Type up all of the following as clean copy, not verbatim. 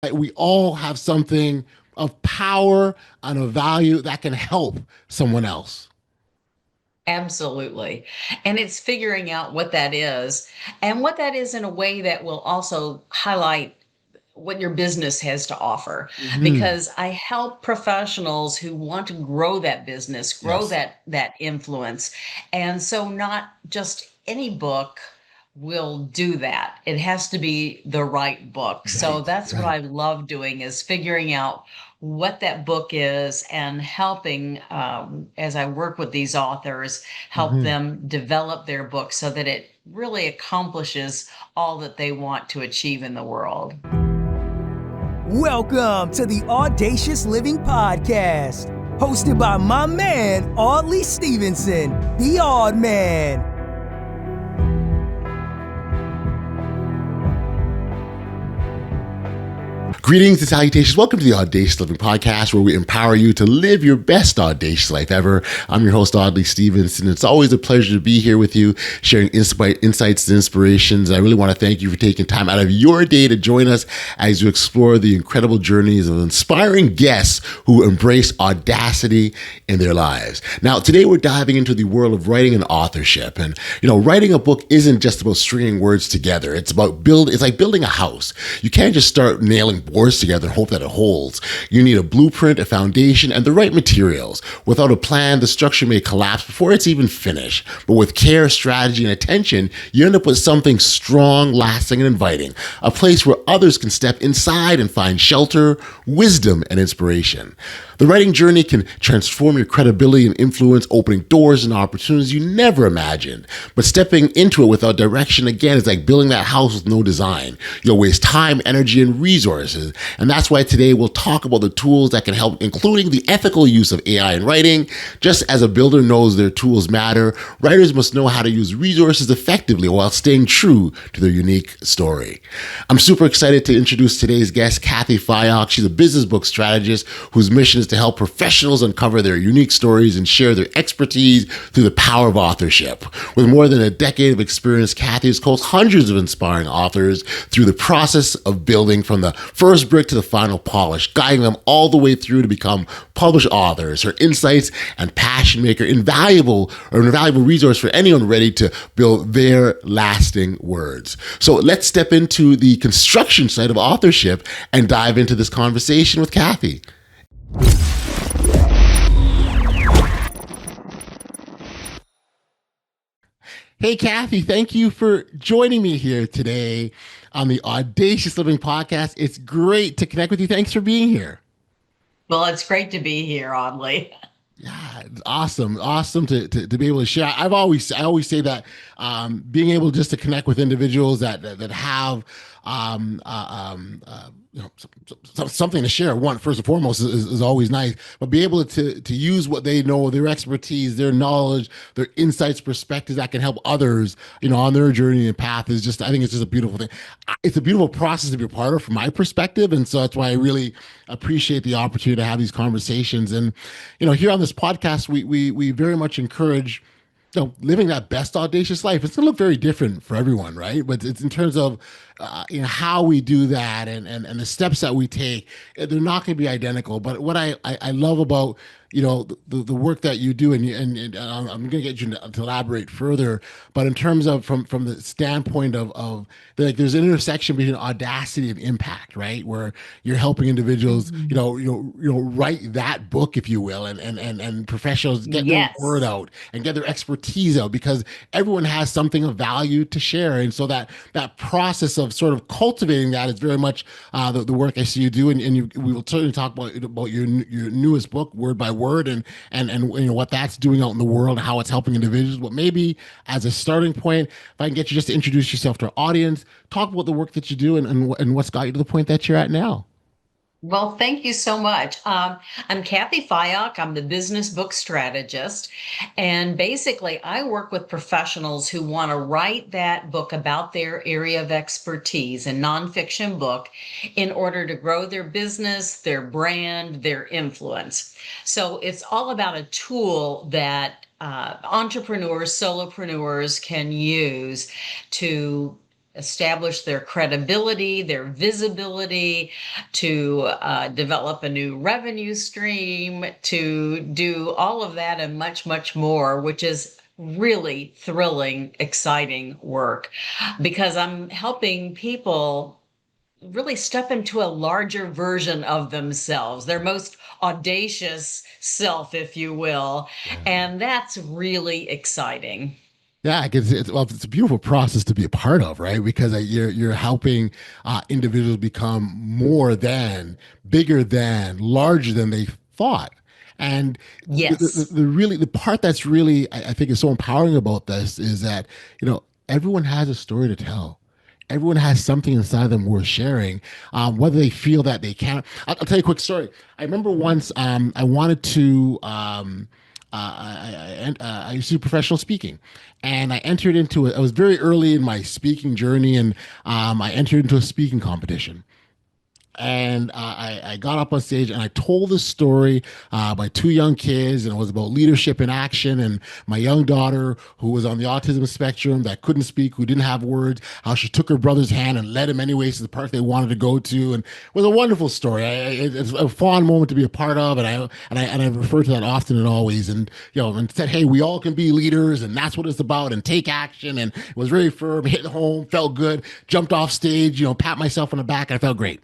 We all have something of power and of value that can help someone else. Absolutely. And it's figuring out what that is and what that is in a way that will also highlight what your business has to offer, Hmm. because I help professionals who want to grow that business, grow Yes. that influence. And so not just any book will do that. It has to be the right book. So Right. that's what Right. I love doing, is figuring out what that book is and helping, as I work with these authors, help Hmm. them develop their book so that it really accomplishes all that they want to achieve in the world. Welcome to the Audacious Living Podcast, hosted by my man, Audley Stevenson, the Odd Man. Greetings and salutations. Welcome to the Audacious Living Podcast, where we empower you to live your best audacious life ever. I'm your host, Audley Stevenson. It's always a pleasure to be here with you, sharing insights and inspirations. I really want to thank you for taking time out of your day to join us as you explore the incredible journeys of inspiring guests who embrace audacity in their lives. Now, today we're diving into the world of writing and authorship. And, writing a book isn't just about stringing words together. It's like building a house. You can't just start nailing boards together and hope that it holds. You need a blueprint, a foundation, and the right materials. Without a plan, the structure may collapse before it's even finished. But with care, strategy, and attention, you end up with something strong, lasting, and inviting. A place where others can step inside and find shelter, wisdom, and inspiration. The writing journey can transform your credibility and influence, opening doors and opportunities you never imagined. But stepping into it without direction, again, is like building that house with no design. You'll waste time, energy, and resources. And that's why today we'll talk about the tools that can help, including the ethical use of AI in writing. Just as a builder knows their tools matter, writers must know how to use resources effectively while staying true to their unique story. I'm super excited to introduce today's guest, Cathy Fyock. She's a business book strategist whose mission is to help professionals uncover their unique stories and share their expertise through the power of authorship. With more than a decade of experience, Cathy has coached hundreds of inspiring authors through the process of building from the first brick to the final polish, guiding them all the way through to become published authors. Her insights and passion make her an invaluable resource for anyone ready to build their lasting words. So let's step into the construction side of authorship and dive into this conversation with Cathy. Hey, Cathy, thank you for joining me here today on the Audacious Living Podcast. It's great to connect with you. Thanks for being here. Well, it's great to be here, oddly. Yeah, it's awesome. Awesome to be able to share. I always say that being able just to connect with individuals that have something to share. One, first and foremost, is always nice, but be able to use what they know, their expertise, their knowledge, their insights, perspectives that can help others, on their journey and path is just. I think it's just a beautiful thing. It's a beautiful process to be a part of from my perspective, and so that's why I really appreciate the opportunity to have these conversations. And here on this podcast, we very much encourage living that best audacious life. It's going to look very different for everyone, right? But it's in terms of how we do that and the steps that we take. They're not going to be identical. But what I love about the work that you do, and I'm going to get you to elaborate further. But in terms of from the standpoint of like there's an intersection between audacity and impact, right? Where you're helping individuals, Mhm. write that book, if you will, and professionals get their word Yes. out and get their expertise out because everyone has something of value to share, and so that process of sort of cultivating that is very much the work I see you do, and we will certainly talk about your newest book, word by word, and what that's doing out in the world and how it's helping individuals. But maybe as a starting point, if I can get you just to introduce yourself to our audience, talk about the work that you do and what's got you to the point that you're at now. Well, thank you so much. I'm Cathy Fyock. I'm the business book strategist. And basically, I work with professionals who want to write that book about their area of expertise, a nonfiction book, in order to grow their business, their brand, their influence. So it's all about a tool that entrepreneurs, solopreneurs can use to establish their credibility, their visibility, to develop a new revenue stream, to do all of that and much, much more, which is really thrilling, exciting work because I'm helping people really step into a larger version of themselves, their most audacious self, if you will. And that's really exciting. Yeah, it's a beautiful process to be a part of, right? Because you're helping individuals become more than, bigger than, larger than they thought. And Yes. the part that's really I think is so empowering about this is that everyone has a story to tell. Everyone has something inside them worth sharing, whether they feel that they can. I'll tell you a quick story. I remember once I wanted to. I used to do professional speaking, and I entered into it. I was very early in my speaking journey, and I entered into a speaking competition. And I got up on stage and I told this story by two young kids, and it was about leadership in action. And my young daughter, who was on the autism spectrum, that couldn't speak, who didn't have words, how she took her brother's hand and led him anyways to the park they wanted to go to, and it was a wonderful story. It's a fond moment to be a part of, and I refer to that often and always. And and said, hey, we all can be leaders, and that's what it's about, and take action. And it was very firm, hit home, felt good. Jumped off stage, pat myself on the back, and I felt great.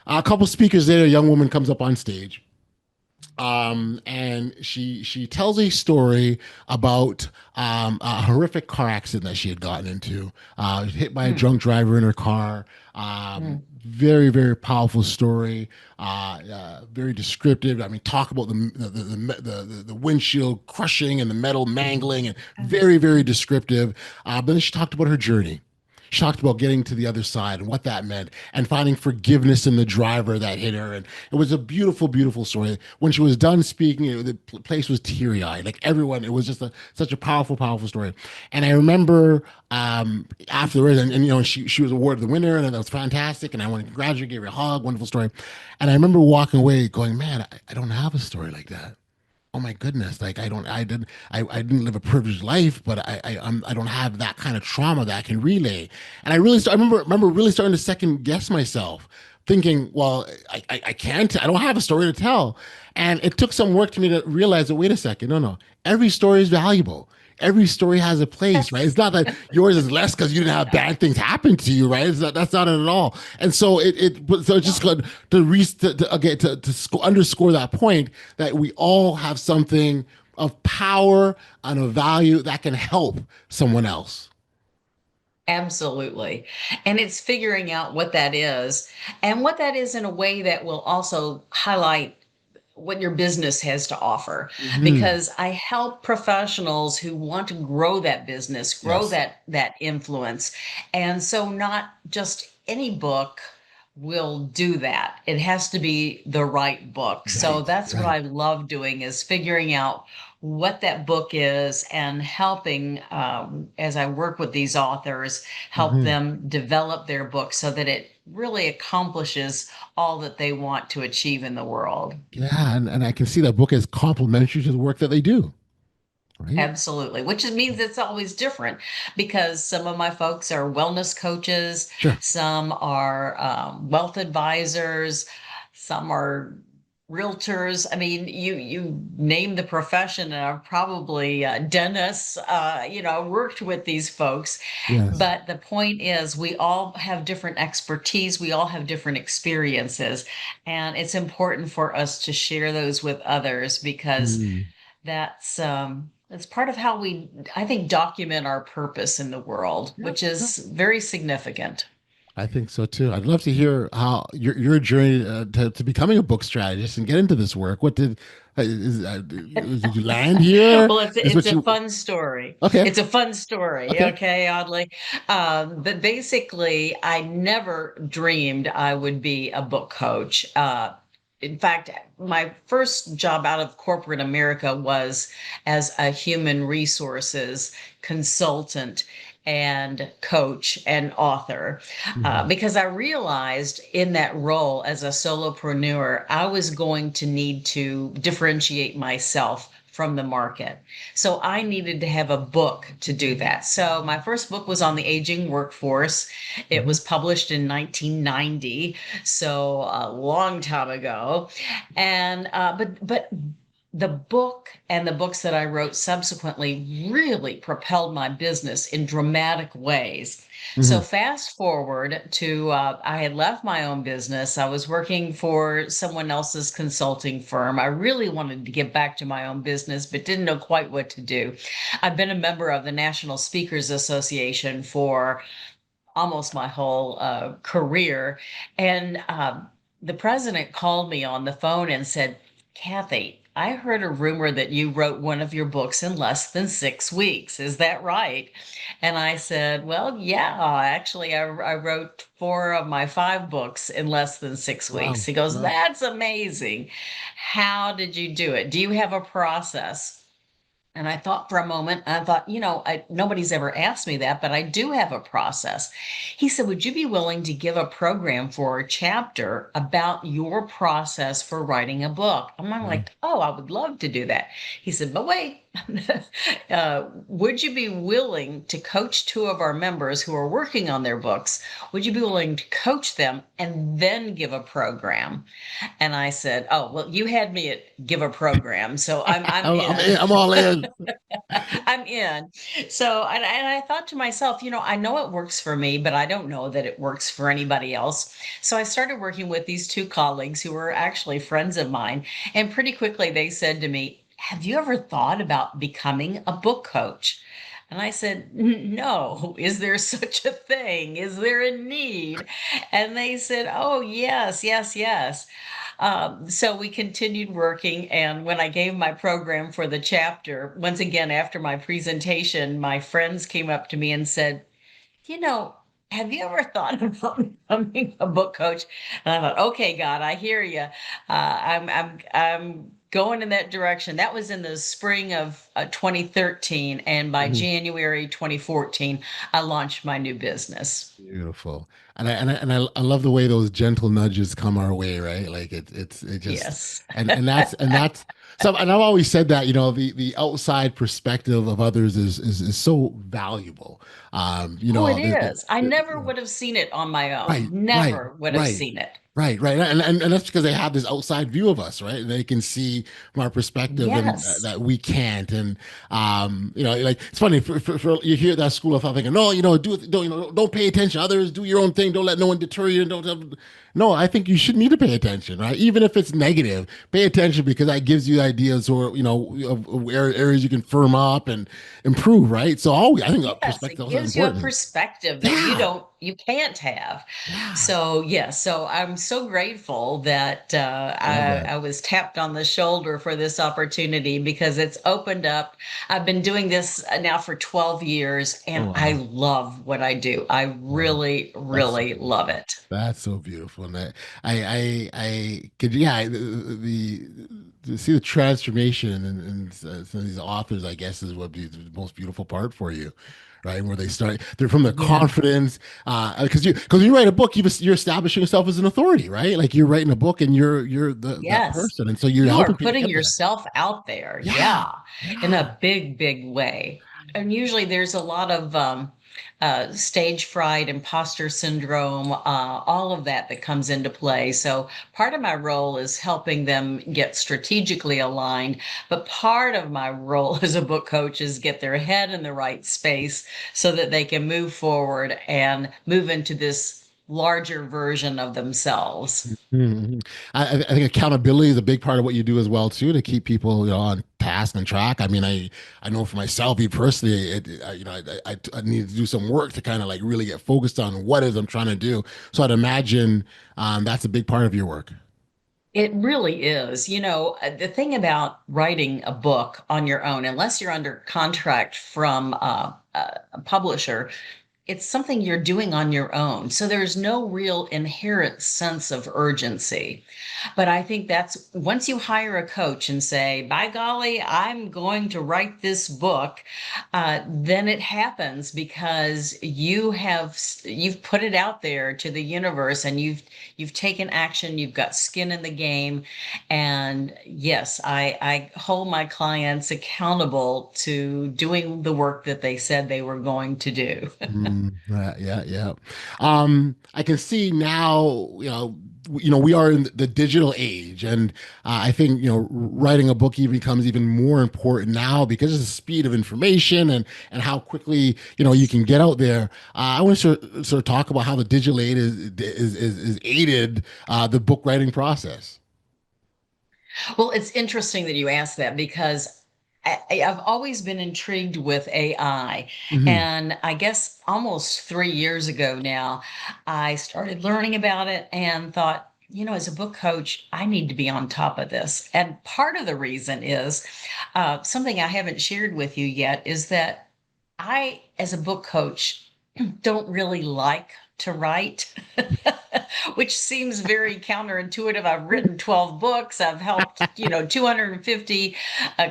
A couple speakers later, a young woman comes up on stage, and she tells a story about a horrific car accident that she had gotten into, hit by a drunk driver in her car. Very, very powerful story. Very descriptive. I mean, talk about the windshield crushing and the metal mangling, and very, very descriptive. But then she talked about her journey. She talked about getting to the other side and what that meant, and finding forgiveness in the driver that hit her. And it was a beautiful, beautiful story. When she was done speaking, the place was teary-eyed. Like everyone, it was just such a powerful, powerful story. And I remember afterwards, and she was awarded the winner, and that was fantastic. And I wanted to congratulate her, gave her a hug, wonderful story. And I remember walking away going, man, I don't have a story like that. Oh my goodness! Like I didn't live a privileged life, but I don't have that kind of trauma that I can relay. And I remember really starting to second guess myself, thinking, well, I can't, I don't have a story to tell. And it took some work to me to realize that, wait a second, no, every story is valuable. Every story has a place, right? It's not that yours is less because you didn't have bad things happen to you, right? That's not it at all. And so so it's just good to underscore that point, that we all have something of power and of value that can help someone else. Absolutely. And it's figuring out what that is, and what that is in a way that will also highlight what your business has to offer. Because I help professionals who want to grow that business, grow Yes. that influence. And so not just any book will do that. It has to be the right book. So Right, that's what right. I love doing, is figuring out what that book is, and helping, as I work with these authors, help Mhm. them develop their book so that it really accomplishes all that they want to achieve in the world. Yeah, and I can see that book as complementary to the work that they do, right? Absolutely, which means it's always different, because some of my folks are wellness coaches, Sure. some are wealth advisors, some are realtors. I mean, you name the profession, and I've probably dentists. Worked with these folks, Yes. but the point is, we all have different expertise, we all have different experiences, and it's important for us to share those with others, because Mm. that's part of how we, I think, document our purpose in the world, Yeah, which yeah. is very significant. I think so too. I'd love to hear how your journey to becoming a book strategist and get into this work. What did you land here? Well, it's Is it's what a you fun story. okay? It's a fun story, Okay. okay, oddly. But basically, I never dreamed I would be a book coach. In fact, my first job out of corporate America was as a human resources consultant and coach and author, Mhm. because I realized in that role as a solopreneur, I was going to need to differentiate myself from the market. So I needed to have a book to do that. So my first book was on the aging workforce. It Mhm. was published in 1990, so a long time ago. And but the book and the books that I wrote subsequently really propelled my business in dramatic ways. So Mhm. fast forward to I had left my own business. I was working for someone else's consulting firm. I really wanted to get back to my own business, but didn't know quite what to do. I've been a member of the National Speakers Association for almost my whole career. And the president called me on the phone and said, Kathy, I heard a rumor that you wrote one of your books in less than 6 weeks. Is that right? And I said, well, yeah, actually, I wrote four of my five books in less than 6 weeks. Wow. He goes, Wow. that's amazing. How did you do it? Do you have a process? And I thought for a moment, I thought, nobody's ever asked me that, but I do have a process. He said, would you be willing to give a program for a chapter about your process for writing a book? I'm Wow. like, oh, I would love to do that. He said, but wait, would you be willing to coach two of our members who are working on their books? Would you be willing to coach them and then give a program? And I said, oh, well, you had me at give a program. So I'm I'm in. in. I'm all in. I'm in. So, and I thought to myself, I know it works for me, but I don't know that it works for anybody else. So I started working with these two colleagues who were actually friends of mine. And pretty quickly they said to me, have you ever thought about becoming a book coach? And I said, no, is there such a thing? Is there a need? And they said, oh, yes, yes, yes. So we continued working. And when I gave my program for the chapter, once again, after my presentation, my friends came up to me and said, you know, have you ever thought about becoming a book coach? And I thought, okay, God, I hear you. I'm going in that direction. That was in the spring of 2013, and by Mhm. January 2014, I launched my new business. Beautiful. And I love the way those gentle nudges come our way, right? Like it just Yes. and that's so. And I've always said that the outside perspective of others is so valuable. Oh, it is. I never You know, would have seen it on my own. right, right, Never would have right. seen it. Right, right, and that's because they have this outside view of us, right? They can see from our perspective, and Yes. that we can't. And like it's funny for you hear that school of thought thinking, no, don't pay attention to others, do your own thing, don't let no one deter you, and don't. No, I think you should need to pay attention, right? Even if it's negative, pay attention because that gives you ideas or of areas you can firm up and improve, right? So always, I think Yes, it perspective is gives you a important. perspective that Yeah, you can't have. yeah, So, yes, so I'm so grateful that I love I was tapped on the shoulder for this opportunity because it's opened up. I've been doing this now for 12 years Oh and I wow. love what I do. I Wow. really, That's so really love beautiful. it. That's so beautiful. And I could, yeah, to see the transformation and some of these authors, I guess, is what be the most beautiful part for you, right? Where they start, they're from their Yeah. confidence, because when you write a book, you're establishing yourself as an authority, right? Like you're writing a book and you're that Yes. person, and so you're You are helping people putting get there. yourself out there. Yeah, Yeah. In yeah. a big, big way. And usually there's a lot of stage fright, imposter syndrome, all of that comes into play. So part of my role is helping them get strategically aligned, but part of my role as a book coach is get their head in the right space so that they can move forward and move into this larger version of themselves. Mhm. I think accountability is a big part of what you do as well too, to keep people on task and track. I mean, I know for myself, me personally, I need to do some work to kind of like really get focused on what it is I'm trying to do. So I'd imagine that's a big part of your work. It really is. The thing about writing a book on your own, unless you're under contract from a publisher, it's something you're doing on your own. So there's no real inherent sense of urgency. But I think that's once you hire a coach and say, by golly, I'm going to write this book, then it happens because you've put it out there to the universe and you've taken action, you've got skin in the game. And yes, I hold my clients accountable to doing the work that they said they were going to do. Yeah, yeah. I can see now, we are in the digital age, and I think writing a book even becomes even more important now because of the speed of information and how quickly you can get out there. I want to sort of talk about how the digital aid is aided the book writing process. Well, it's interesting that you asked that because I've always been intrigued with AI. Hmm. And I guess almost 3 years ago now, I started learning about it and thought, as a book coach, I need to be on top of this. And part of the reason is something I haven't shared with you yet is that I, as a book coach, don't really like to write, which seems very counterintuitive. I've written 12 books. I've helped, 250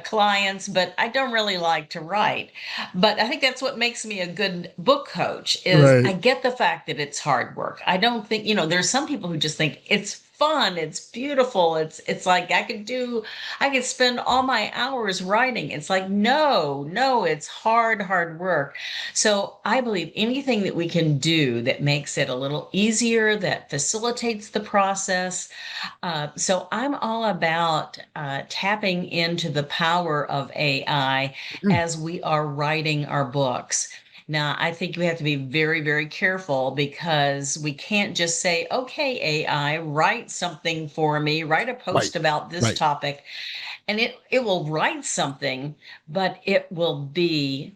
clients, but I don't really like to write. But I think that's what makes me a good book coach is I Right. get the fact that it's hard work. I don't think, there's some people who just think it's fun, it's beautiful. It's like I could spend all my hours writing. It's like, no, no, it's hard work. So I believe anything that we can do that makes it a little easier, that facilitates the process. So I'm all about tapping into the power of AI Mm. as we are writing our books. Now, I think we have to be very, very careful because we can't just say, okay, AI, write something for me, write a Right. post about this Right. topic, and it will write something, but it will be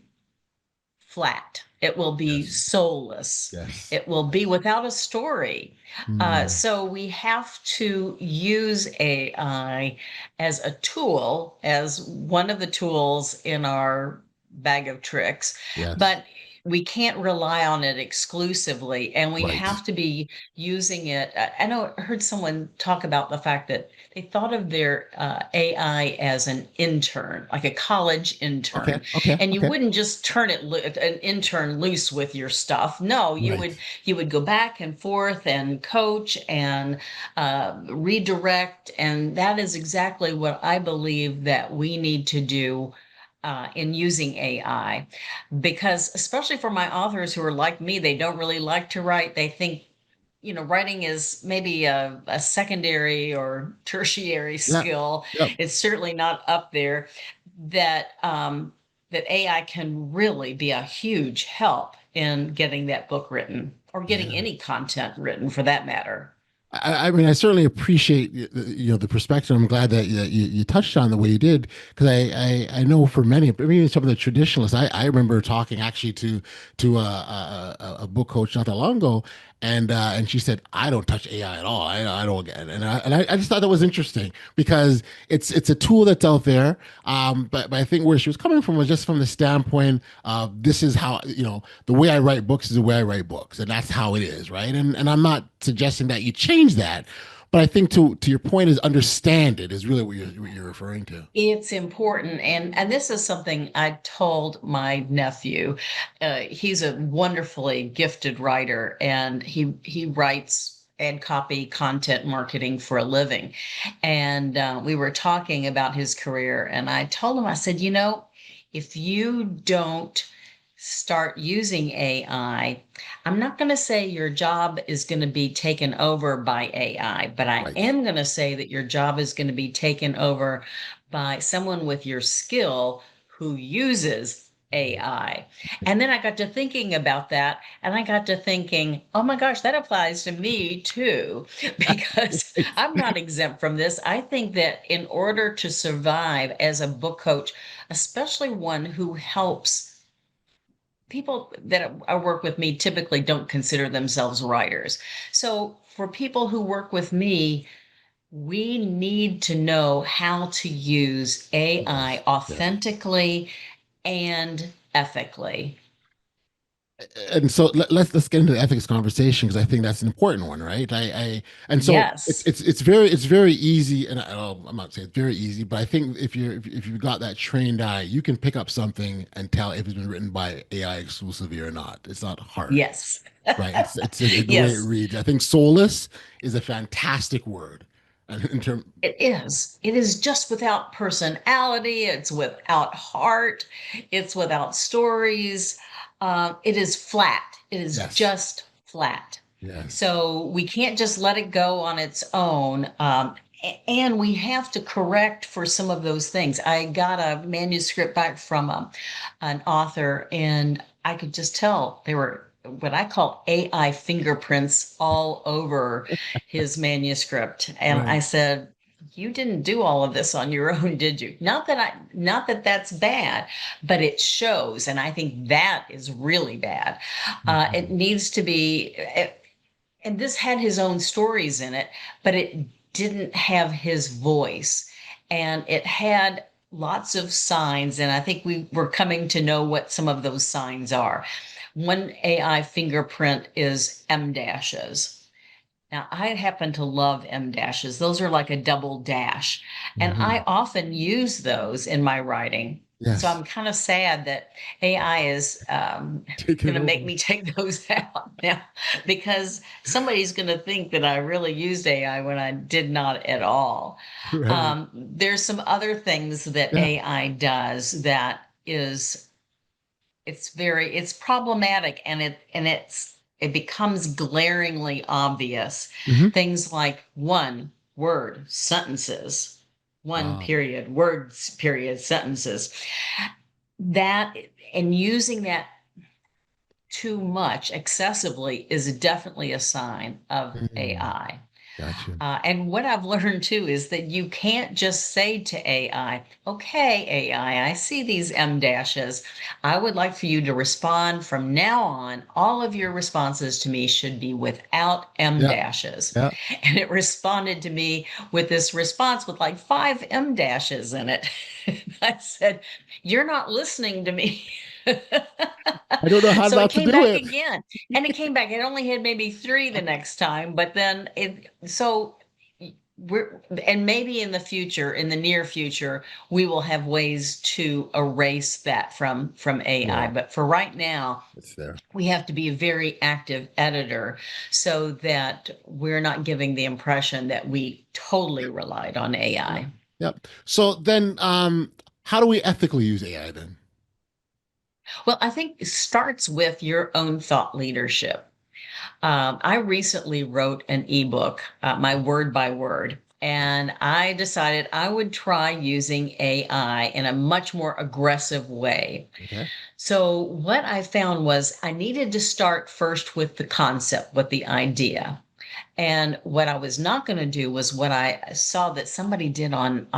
flat. It will be Yes. soulless. Yes. It will be without a story. Mm. So we have to use AI as a tool, as one of the tools in our bag of tricks, Yes. but we can't rely on it exclusively, and we Right. have to be using it. I know I heard someone talk about the fact that they thought of their AI as an intern, like a college Okay. intern, Okay. and you Okay. wouldn't just turn an intern loose with your stuff. No, Right. you would go back and forth and coach and redirect, and that is exactly what I believe that we need to do in using AI, because especially for my authors who are like me, they don't really like to write. They think writing is maybe a secondary or tertiary Yeah. skill. Yep. It's certainly not up there. That that AI can really be a huge help in getting that book written or getting Yeah. any content written for that matter. I mean, I certainly appreciate the perspective. I'm glad that you touched on the way you did because I know for many, maybe some of the traditionalists. I remember talking actually to a book coach not that long ago, and she said I don't touch AI at all. I don't get it, and I just thought that was interesting because it's a tool that's out there. But I think where she was coming from was just from the standpoint of this is how the way I write books is the way I write books, and that's how it is, right? And I'm not suggesting that you change that, but I think to your point is understand it is really what you're referring to. It's important, and this is something I told my nephew. He's a wonderfully gifted writer, and he writes and copy content marketing for a living. And we were talking about his career, and I told him, I said, if you don't start using AI, I'm not going to say your job is going to be taken over by AI, but I Right. am going to say that your job is going to be taken over by someone with your skill who uses AI. And then I got to thinking about that, and I got to thinking, oh my gosh, that applies to me too, because I'm not exempt from this. I think that in order to survive as a book coach, especially one who helps people that I work with me typically don't consider themselves writers. So for people who work with me, we need to know how to use Yes. AI Yes. authentically and ethically. And so let's get into the ethics conversation because I think that's an important one, right? And so Yes. it's very easy, and I'm not saying it's very easy, but I think if you've got that trained eye, you can pick up something and tell if it's been written by AI exclusively or not. It's not hard, Yes. right? It's the way it Yes. reads. I think soulless is a fantastic word, and in term, It is. It is just without personality. It's without heart. It's without stories. It is flat. It is yes, just flat. yes, So we can't just let it go on its own. And we have to correct for some of those things. I got a manuscript back from an author, and I could just tell there were what I call AI fingerprints all over his manuscript. And I right, said, you didn't do all of this on your own, did you? Not that that's bad, but it shows. And I think that is really bad. It mhm, needs to be, and this had his own stories in it, but it didn't have his voice. And it had lots of signs. And I think we were coming to know what some of those signs are. One AI fingerprint is M dashes. Now, I happen to love M dashes. Those are like a double dash. And I mhm. often use those in my writing. So Yes, I'm kind of sad that AI is take going it to make over, me take those out now because somebody's going to think that I really used AI when I did not at all. right? There's some other things that Yeah. AI does that is it's problematic, and it becomes glaringly obvious. Hmm. Things like one word sentences, one Ah, period words period sentences, that and using that too much excessively is definitely a sign of mm, AI. gotcha. And what I've learned too is that you can't just say to AI, okay, AI, I see these M dashes. I would like for you to respond from now on. All of your responses to me should be without M Yeah, dashes. yeah. And it responded to me with this response with like 5 M dashes in it. I said, you're not listening to me. I don't know how So it not to came do back it. again, and it came back. It only had maybe three the next time, but then we're, and maybe in the future, in the near future, we will have ways to erase that from AI. Yeah, But for right now, it's there. we have to be a very active editor so that we're not giving the impression that we totally relied on Yeah, AI. yeah. So then, how do we ethically use AI then? Well, I think it starts with your own thought leadership. I recently wrote an ebook, my word by word, and I decided I would try using AI in a much more aggressive way. Okay. So, what I found was I needed to start first with the concept, with the idea. And what I was not going to do was what I saw that somebody did on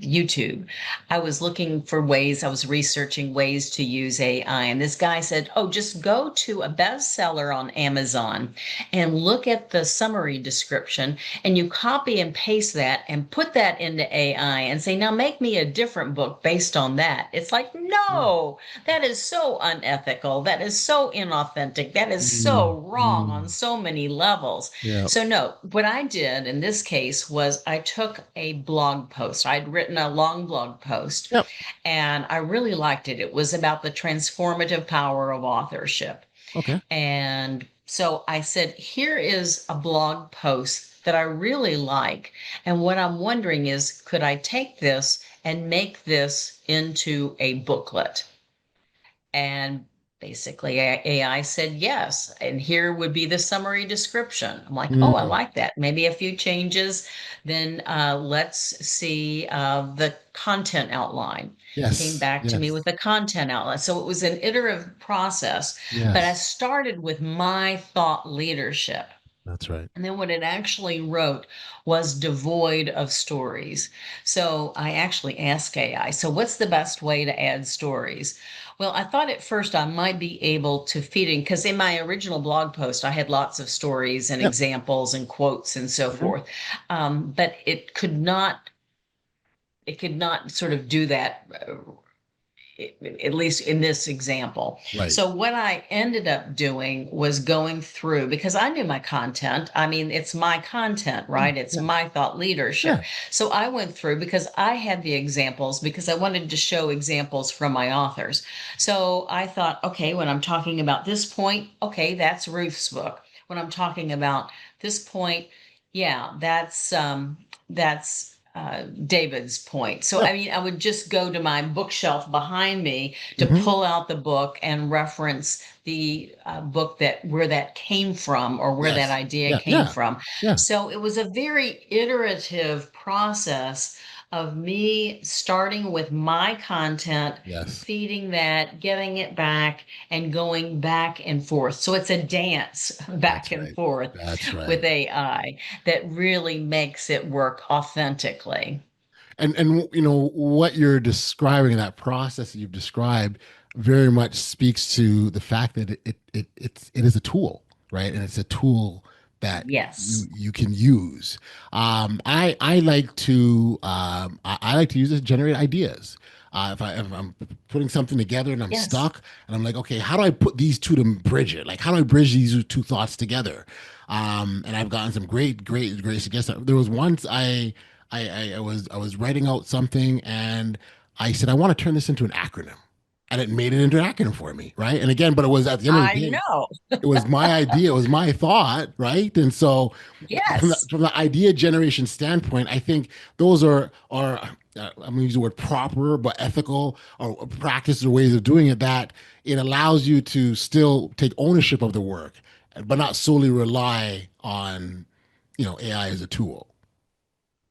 YouTube. I was looking for ways, I was researching ways to use AI. And this guy said, oh, just go to a bestseller on Amazon and look at the summary description, and you copy and paste that and put that into AI and say, now make me a different book based on that. It's like, Mm, no, that is so unethical. That is so inauthentic. That is mm, so wrong on mm. so many levels. Yeah. So, no, what I did in this case was I took a blog post. I'd written a long blog post Yep. and I really liked it. It was about the transformative power of authorship. Okay. And so I said, here is a blog post that I really like. And what I'm wondering is, could I take this and make this into a booklet? And basically, AI said yes. And here would be the summary description. I'm like, oh, I Mm, like that. Maybe a few changes. Then let's see the content outline. Came yes. back to me Yes. with the content outline. So it was an iterative process, but I Yes. started with my thought leadership. That's right. And then what it actually wrote was devoid of stories. So I actually asked AI, so what's the best way to add stories? Well, I thought at first I might be able to feed in, because in my original blog post, I had lots of stories and Yep. examples and quotes and so Mhm. forth. But it could not sort of do that at least in this example. Right. So what I ended up doing was going through, because I knew my content. I mean, it's my content, Yeah. right? It's Yeah. my thought leadership. Yeah. So I went through because I had the examples, because I wanted to show examples from my authors. So I thought, okay, when I'm talking about this point, okay, that's Ruth's book. When I'm talking about this point, yeah, that's David's point. So, Yeah. I mean, I would just go to my bookshelf behind me to Hmm. pull out the book and reference the book that where that came from, or where that Yes. idea Yeah. came Yeah. from. Yeah. So it was a very iterative process of me starting with my content, Yes. feeding that, getting it back, and going back and forth. So it's a dance That's back and right. forth That's with right. AI that really makes it work authentically. And what you're describing, that process that you've described, very much speaks to the fact that it is a tool, right? And it's a tool that you Yes. you can use. I like to I like to use it to generate ideas. If I'm putting something together and I'm Yes. stuck, and I'm like, okay, how do I put these two to bridge it? Like, how do I bridge these two thoughts together? And I've gotten some great suggestions. There was once I was writing out something, and I said, I want to turn this into an acronym. And it made it into an acronym for me, right? And again, but it was at the end of I the day, know. it was my idea, it was my thought, right? And so, Yes. from the idea generation standpoint, I think those are I'm going to use the word proper, but ethical or practices or ways of doing it, that it allows you to still take ownership of the work, but not solely rely on AI as a tool.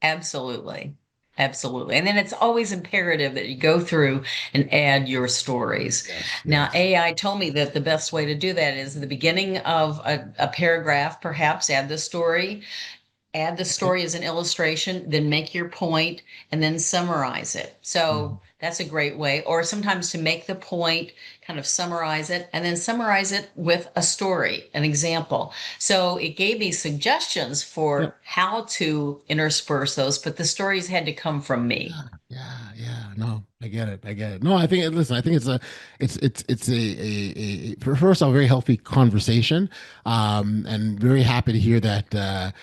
Absolutely. Absolutely. And then it's always imperative that you go through and add your stories. Yes, Now, yes. AI told me that the best way to do that is at the beginning of a paragraph, perhaps add the Okay. story as an illustration, then make your point, and then summarize it. Mhm. So that's a great way. Or sometimes to make the point, kind of summarize it, and then summarize it with a story, an example. So it gave me suggestions Yep. for how to intersperse those, but the stories had to come from me. Yeah, yeah, yeah. No, I get it. I get it. No, I think. Listen, I think it's first off, very healthy conversation, and very happy to hear that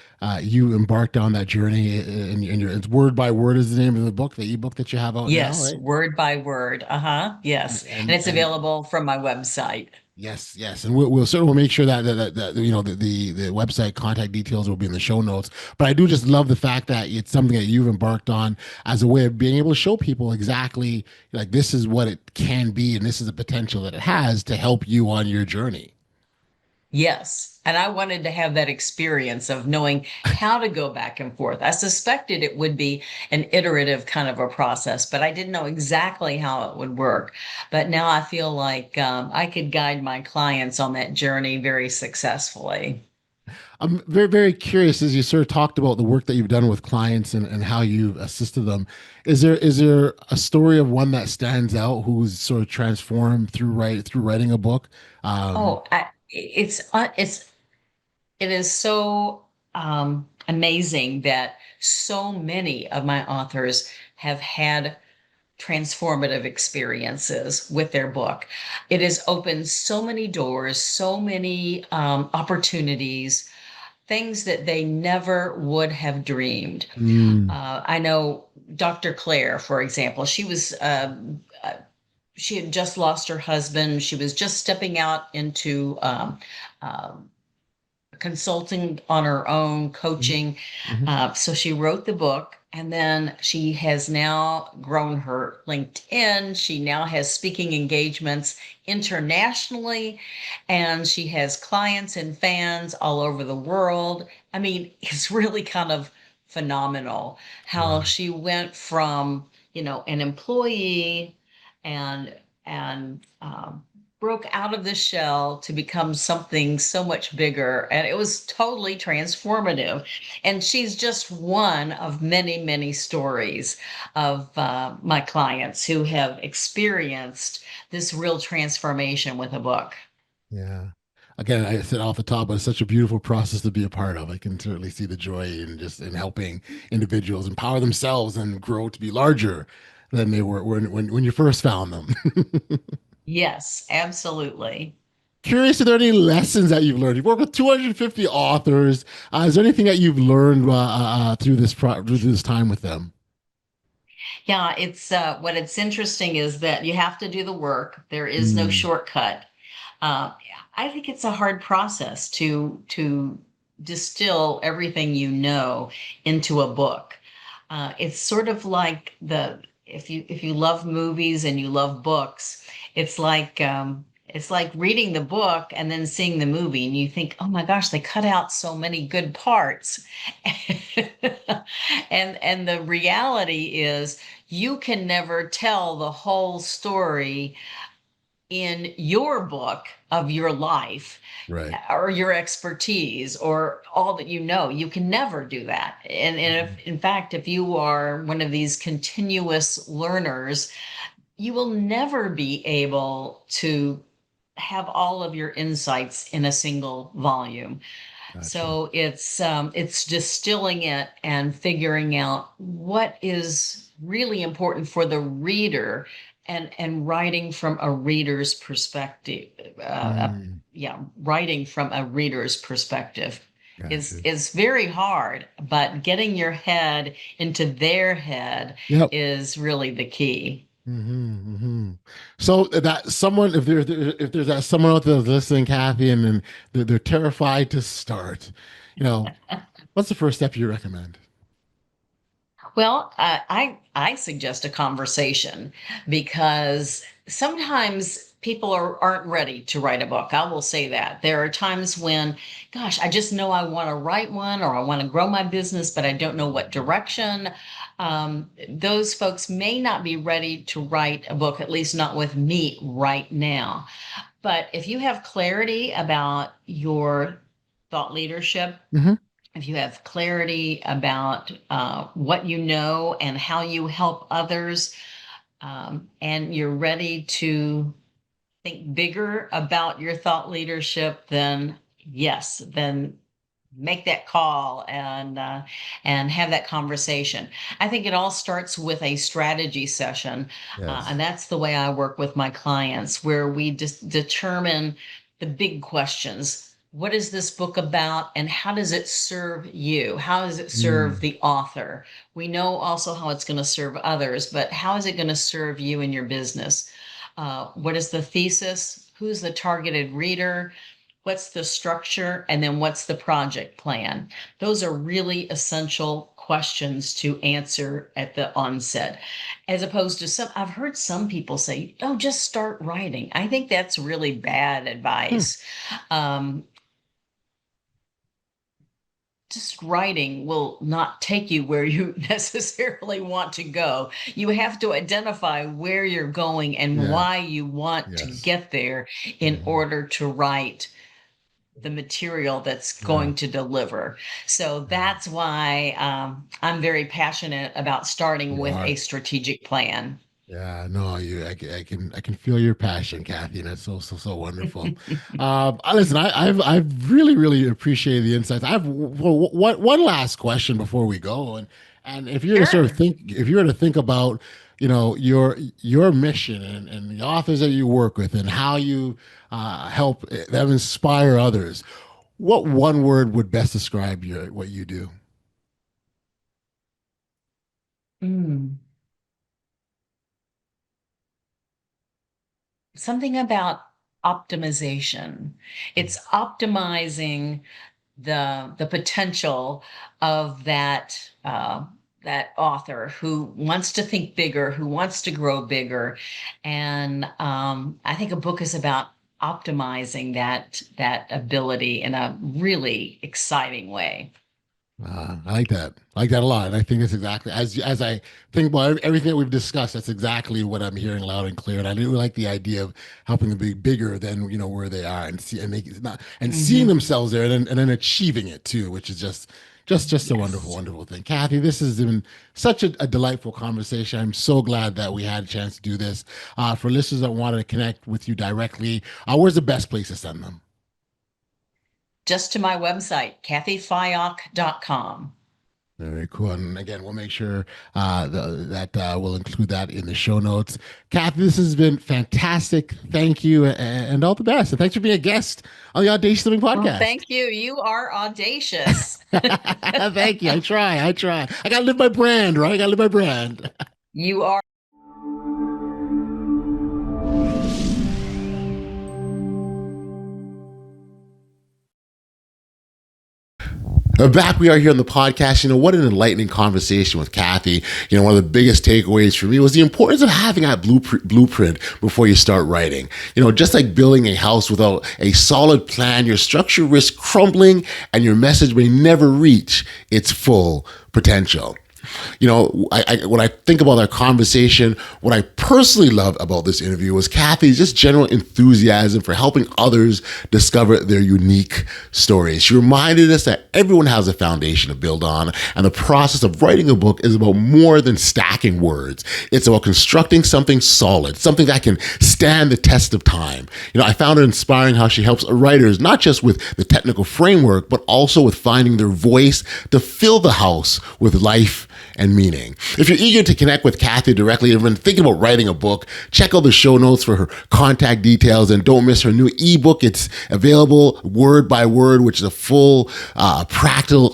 you embarked on that journey. And it's word by word is the name of the book, the ebook that you have out now, Yes, right? word by word. Uh-huh. Yes. And it's And available from my website. yes, yes, and we'll certainly make sure that the website contact details will be in the show notes. But I do just love the fact that it's something that you've embarked on as a way of being able to show people exactly, like, this is what it can be, and this is the potential that it has to help you on your journey. Yes. And I wanted to have that experience of knowing how to go back and forth. I suspected it would be an iterative kind of a process, but I didn't know exactly how it would work. But now I feel like I could guide my clients on that journey very successfully. I'm very curious, as you sort of talked about the work that you've done with clients and how you've assisted them. Is there a story of one that stands out who's sort of transformed through writing a book? Um, Oh, it is so amazing that so many of my authors have had transformative experiences with their book. It has opened so many doors, so many opportunities, things that they never would have dreamed. mm, I know Dr. Claire, for example, she had just lost her husband. She was just stepping out into um, consulting on her own, mhm, coaching. mhm. So she wrote the book, and then she has now grown her LinkedIn. She now has speaking engagements internationally, and she has clients and fans all over the world. I mean, it's really kind of phenomenal how Wow. she went from, an employee and and broke out of the shell to become something so much bigger. And it was totally transformative. And she's just one of many, many stories of my clients who have experienced this real transformation with a book. Yeah. Again, I said off the top, but it's such a beautiful process to be a part of. I can certainly see the joy in just in helping individuals empower themselves and grow to be larger than they were when you first found them. Yes, absolutely. Curious, are there any lessons that you've learned? You've worked with 250 authors. Is there anything that you've learned through this time with them? Yeah, it's what it's interesting is that you have to do the work. There is no Mm, shortcut. Uh, I think it's a hard process to distill everything you know into a book. It's sort of like the if you love movies and you love books, it's like reading the book and then seeing the movie, and you think, oh my gosh, they cut out so many good parts. And the reality is you can never tell the whole story in your book of your life right. or your expertise or all that you know. You can never do that. And if, in fact, if you are one of these continuous learners, you will never be able to have all of your insights in a single volume. Gotcha. So it's distilling it and figuring out what is really important for the reader, and writing from a reader's perspective. Mm, Yeah, writing from a reader's perspective gotcha. is very hard, but getting your head into their head Yep. is really the key. Hmm. So that someone, if there's that someone out there that's listening, Kathy, and then they're terrified to start, what's the first step you recommend? Well, I suggest a conversation because sometimes people aren't ready to write a book. I will say that. There are times when, gosh, I just know I want to write one or I want to grow my business, but I don't know what direction. Those folks may not be ready to write a book, at least not with me right now. But if you have clarity about your thought leadership, Hmm. if you have clarity about what you know and how you help others, and you're ready to think bigger about your thought leadership, then yes, then make that call and have that conversation. I think it all starts with a strategy session, and Yes. that's the way I work with my clients, where we just determine the big questions. What is this book about, and how does it serve you? How does it serve Mm, the author? We know also how it's going to serve others, but how is it going to serve you in your business? What is the thesis? Who's the targeted reader? What's the structure, and then what's the project plan? Those are really essential questions to answer at the onset, as opposed to some. I've heard some people say, oh, just start writing. I think that's really bad hmm, advice. um, just writing will not take you where you necessarily want to go. You have to identify where you're going and yeah. why you want to Yes. get there in Hmm. order to write the material that's Yeah. going to deliver. So Yeah. that's why I'm very passionate about starting You with are. a strategic plan. Yeah, no, I can feel your passion, Kathy, and that's so wonderful. Listen, I've really appreciated the insights. I have one last question before we go, and if you're to sort of Sure. think, if you were to think about, your mission and the authors that you work with and how you help them inspire others, what one word would best describe what you do? Mm. Something about optimization. It's optimizing the potential of that author who wants to think bigger, who wants to grow bigger, and I think a book is about optimizing that ability in a really exciting way. I like that. I like that a lot. And I think it's exactly as I think about everything that we've discussed. That's exactly what I'm hearing loud and clear. And I do like the idea of helping them be bigger than where they are and see and make it not and seeing Hmm. themselves there and then achieving it too, which is just a wonderful, Yes. wonderful thing. Kathy, this has been such a delightful conversation. I'm so glad that we had a chance to do this. For listeners that wanted to connect with you directly, where's the best place to send them? Just to my website, kathyfyock.com. Very cool. And again, we'll make sure we'll include that in the show notes. Cathy, this has been fantastic. Thank you and all the best. And thanks for being a guest on the Audacious Living Podcast. Well, thank you. You are audacious. Thank you. I try. I got to live my brand, right? I got to live my brand. You are. Back we are here on the podcast. What an enlightening conversation with Cathy. One of the biggest takeaways for me was the importance of having that blueprint before you start writing. Just like building a house without a solid plan, your structure risks crumbling and your message may never reach its full potential. When I think about our conversation, what I personally loved about this interview was Cathy's just general enthusiasm for helping others discover their unique stories. She reminded us that everyone has a foundation to build on, and the process of writing a book is about more than stacking words. It's about constructing something solid, something that can stand the test of time. I found it inspiring how she helps writers not just with the technical framework, but also with finding their voice to fill the house with life and meaning. If you're eager to connect with Cathy directly and been thinking about writing a book, check out the show notes for her contact details, and don't miss her new ebook. It's available word by word, which is full of practical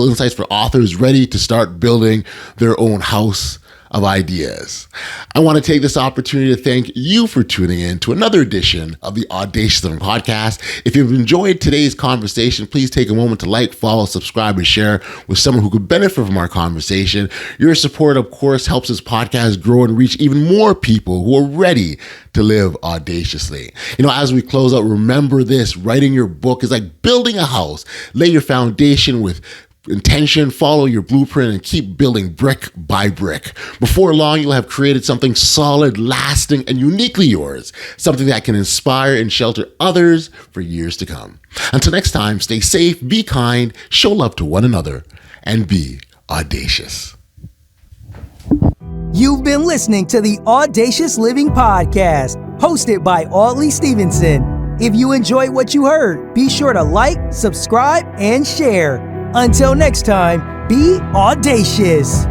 insights for authors ready to start building their own house of ideas. I want to take this opportunity to thank you for tuning in to another edition of the Audacious Living Podcast. If you've enjoyed today's conversation, please take a moment to like, follow, subscribe, and share with someone who could benefit from our conversation. Your support, of course, helps this podcast grow and reach even more people who are ready to live audaciously. As we close out, remember this: writing your book is like building a house. Lay your foundation with intention, follow your blueprint, and keep building brick by brick. Before long, you'll have created something solid, lasting, and uniquely yours, something that can inspire and shelter others for years to come. Until next time, stay safe, be kind, show love to one another, and be audacious. You've been listening to the Audacious Living Podcast, hosted by Audley Stevenson. If you enjoyed what you heard, be sure to like, subscribe, and share. Until next time, be audacious.